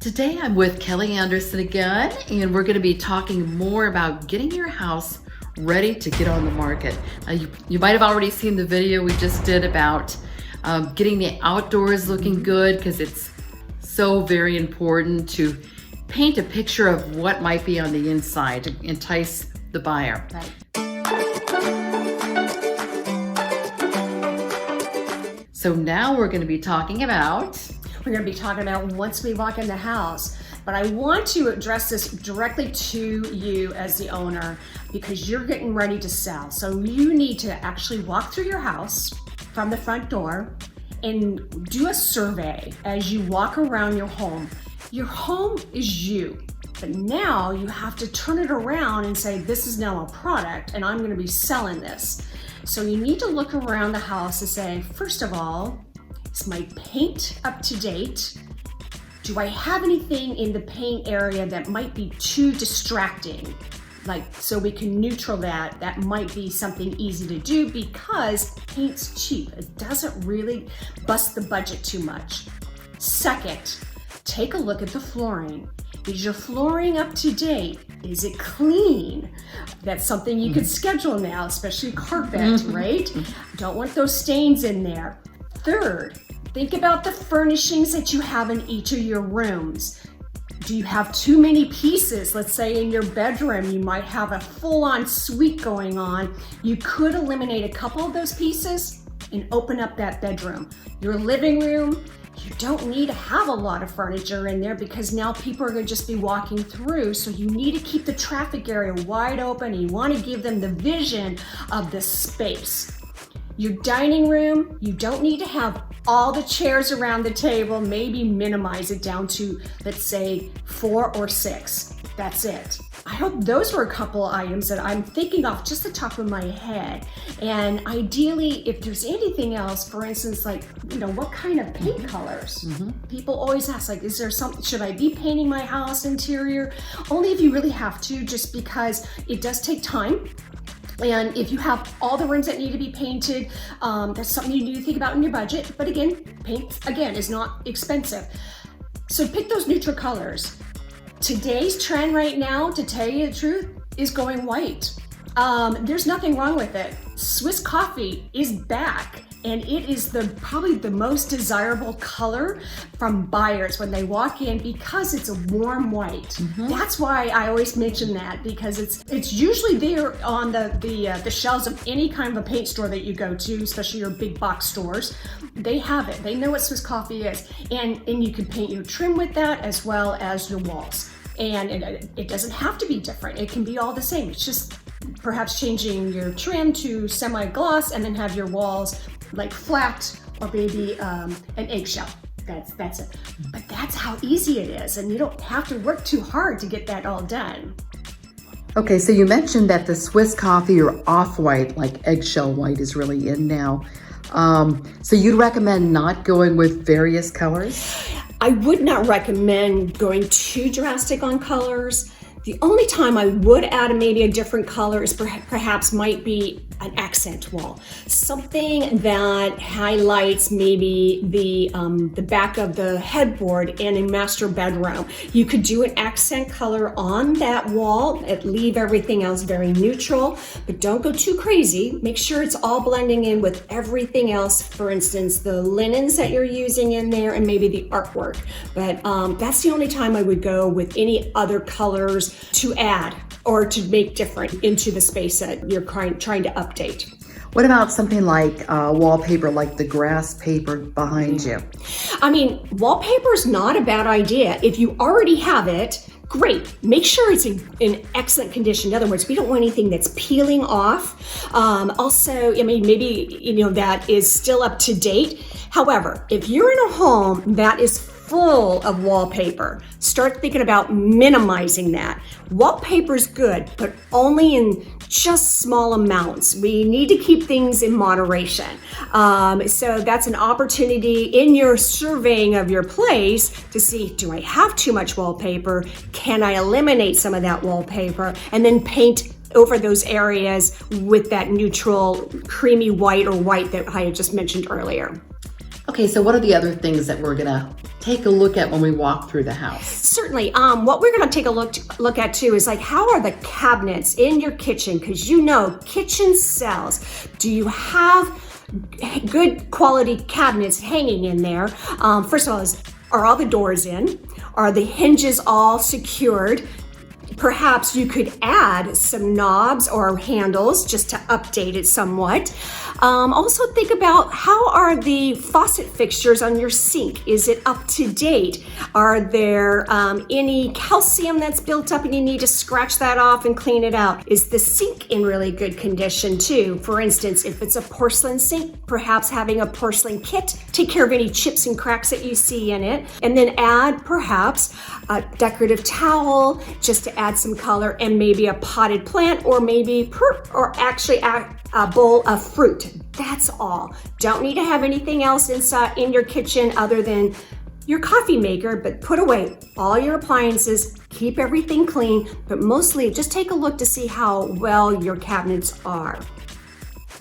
Today I'm with Kelley Anderson again, and we're going to be talking more about getting your house ready to get on the market. You might have already seen the video we just did about getting the outdoors looking good, because it's so very important to paint a picture of what might be on the inside to entice the buyer. Right. So now we're going to be talking about once we walk in the house. But I want to address this directly to you as the owner, because you're getting ready to sell. So you need to actually walk through your house from the front door and do a survey as you walk around your home. Your home is you, but now you have to turn it around and say, this is now a product and I'm going to be selling this. So you need to look around the house and say, first of all, is my paint up to date? Do I have anything in the paint area that might be too distracting? So we can neutral that. That might be something easy to do because paint's cheap. It doesn't really bust the budget too much. Second, take a look at the flooring. Is your flooring up to date? Is it clean? That's something you could schedule now, especially carpet, right? Don't want those stains in there. Third, think about the furnishings that you have in each of your rooms. Do you have too many pieces? Let's say in your bedroom, you might have a full-on suite going on. You could eliminate a couple of those pieces and open up that bedroom. Your living room, you don't need to have a lot of furniture in there because now people are going to just be walking through. So you need to keep the traffic area wide open. You want to give them the vision of the space. Your dining room, you don't need to have all the chairs around the table. Maybe minimize it down to, let's say, 4 or 6. That's it. I hope those were a couple items that I'm thinking off just the top of my head. And ideally, if there's anything else, for instance, what kind of paint colors? People always ask, is there something, should I be painting my house interior? Only if you really have to, just because it does take time. And if you have all the rooms that need to be painted, that's something you need to think about in your budget. But again, paint, is not expensive. So pick those neutral colors. Today's trend right now, to tell you the truth, is going white. There's nothing wrong with it. Swiss coffee is back, and it is probably the most desirable color from buyers when they walk in, because it's a warm white. That's why I always mention that, because it's usually there on the shelves of any kind of a paint store that you go to, especially your big box stores. They have it. They know what Swiss coffee is, and you can paint your trim with that as well as your walls. And it doesn't have to be different. It can be all the same. It's just perhaps changing your trim to semi-gloss and then have your walls like flat or maybe an eggshell. That's it. But that's how easy it is, and you don't have to work too hard to get that all done. Okay, so you mentioned that the Swiss coffee or off-white, like eggshell white, is really in now. So you'd recommend not going with various colors? I would not recommend going too drastic on colors. The only time I would add maybe a different color is perhaps might be an accent wall. Something that highlights maybe the back of the headboard in a master bedroom. You could do an accent color on that wall and leave everything else very neutral, but don't go too crazy. Make sure it's all blending in with everything else. For instance, the linens that you're using in there and maybe the artwork. But that's the only time I would go with any other colors to add or to make different into the space that you're trying to update. What about something like wallpaper, like the grass paper behind you? Wallpaper is not a bad idea. If you already have it, great. Make sure it's in excellent condition. In other words, we don't want anything that's peeling off. Also, maybe, that is still up to date. However, if you're in a home that is full of wallpaper, start thinking about minimizing that. Wallpaper's good, but only in just small amounts. We need to keep things in moderation. So that's an opportunity in your surveying of your place to see, do I have too much wallpaper? Can I eliminate some of that wallpaper? And then paint over those areas with that neutral creamy white or white that I had just mentioned earlier. Okay, so what are the other things that we're gonna take a look at when we walk through the house? Certainly. What we're going to take a look at too is like, how are the cabinets in your kitchen? Because you know, kitchen sells. Do you have good quality cabinets hanging in there? First of all, are all the doors in? Are the hinges all secured? Perhaps you could add some knobs or handles just to update it somewhat. Also think about, how are the faucet fixtures on your sink? Is it up to date? Are there any calcium that's built up and you need to scratch that off and clean it out? Is the sink in really good condition too? For instance, if it's a porcelain sink, perhaps having a porcelain kit, take care of any chips and cracks that you see in it, and then add perhaps a decorative towel just to add some color, and maybe a potted plant, or maybe a bowl of fruit. That's all. Don't need to have anything else inside in your kitchen other than your coffee maker, but put away all your appliances, keep everything clean, but mostly just take a look to see how well your cabinets are.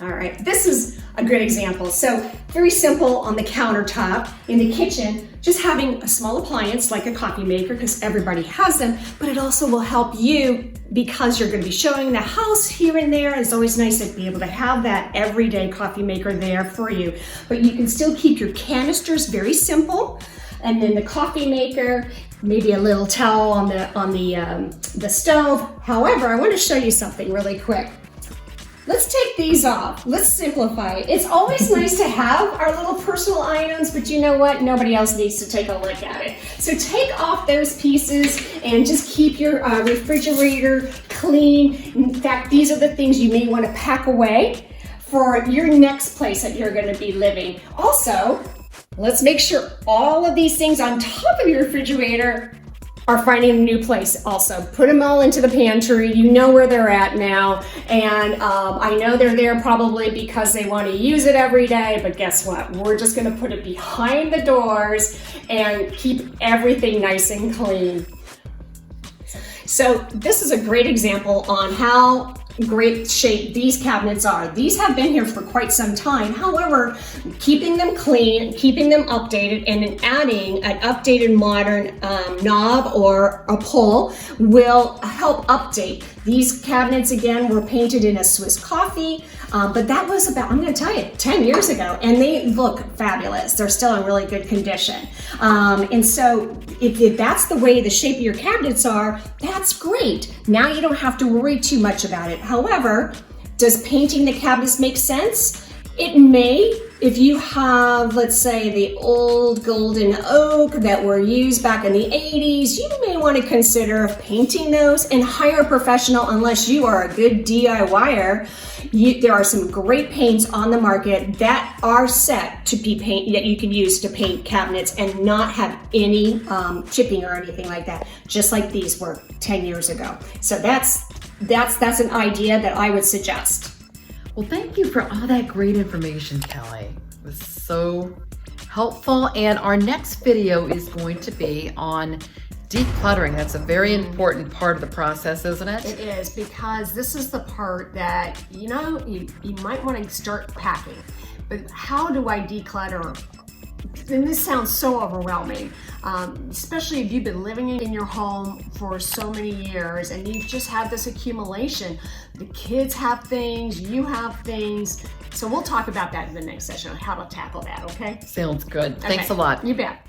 All right, this is a good example. So very simple on the countertop in the kitchen, just having a small appliance like a coffee maker, because everybody has them, but it also will help you because you're going to be showing the house here and there. It's always nice to be able to have that everyday coffee maker there for you, but you can still keep your canisters very simple. And then the coffee maker, maybe a little towel on the stove. However, I want to show you something really quick. Let's take these off. Let's simplify it. It's always nice to have our little personal items, but you know what? Nobody else needs to take a look at it. So take off those pieces and just keep your refrigerator clean. In fact, these are the things you may want to pack away for your next place that you're going to be living. Also, let's make sure all of these things on top of your refrigerator are finding a new place. Also, put them all into the pantry. You know where they're at now. And I know they're there probably because they want to use it every day, but guess what? We're just going to put it behind the doors and keep everything nice and clean. So this is a great example on how great shape these cabinets are. These have been here for quite some time. However, keeping them clean, keeping them updated, and then adding an updated modern knob or a pull will help update. These cabinets, again, were painted in a Swiss coffee, but that was about, I'm going to tell you, 10 years ago, and they look fabulous. They're still in really good condition. And so if that's the way the shape of your cabinets are, that's great. Now you don't have to worry too much about it. However, does painting the cabinets make sense? It may. If you have, let's say, the old golden oak that were used back in the 80s, you may want to consider painting those and hire a professional unless you are a good DIYer. There are some great paints on the market that are set to be paint that you can use to paint cabinets and not have any chipping or anything like that, just like these were 10 years ago. So that's an idea that I would suggest. Well, thank you for all that great information, Kelley. It was so helpful. And our next video is going to be on decluttering. That's a very important part of the process, isn't it? It is, because this is the part that, you know, you might want to start packing. But how do I declutter? And this sounds so overwhelming, especially if you've been living in your home for so many years and you've just had this accumulation. The kids have things, you have things. So we'll talk about that in the next session on how to tackle that, okay? Sounds good. Okay. Thanks a lot. You bet.